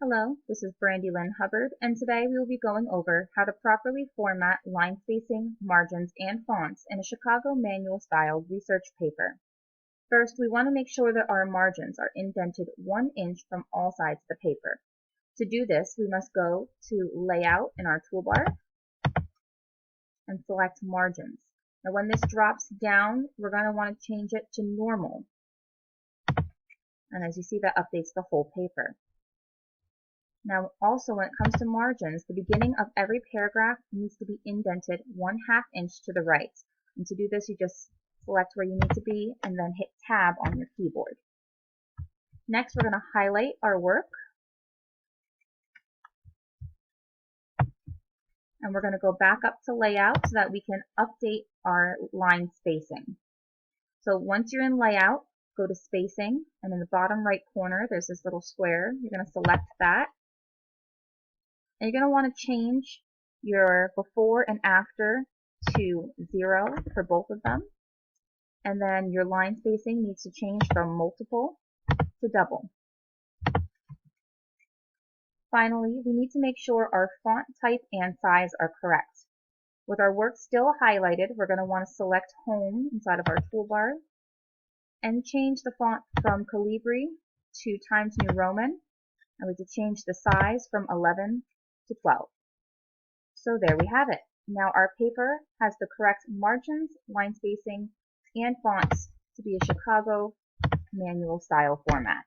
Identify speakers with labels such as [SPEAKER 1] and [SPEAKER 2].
[SPEAKER 1] Hello, this is Brandy Lynn Hubbard, and today we will be going over how to properly format line spacing, margins, and fonts in a Chicago manual style research paper. First, we want to make sure that our margins are indented 1 inch from all sides of the paper. To do this, we must go to Layout in our toolbar and select Margins. Now when this drops down, we're going to want to change it to Normal. And as you see, that updates the whole paper. Now also when it comes to margins, the beginning of every paragraph needs to be indented 1/2 inch to the right. And to do this, you just select where you need to be and then hit Tab on your keyboard. Next, we're going to highlight our work. And we're going to go back up to Layout so that we can update our line spacing. So once you're in Layout, go to Spacing, and in the bottom right corner, there's this little square. You're going to select that. And you're going to want to change your before and after to 0 for both of them. And then your line spacing needs to change from multiple to double. Finally, we need to make sure our font type and size are correct. With our work still highlighted, we're going to want to select Home inside of our toolbar and change the font from Calibri to Times New Roman. And we have to change the size from 11 to 12. So there we have it. Now our paper has the correct margins, line spacing, and fonts to be a Chicago manual style format.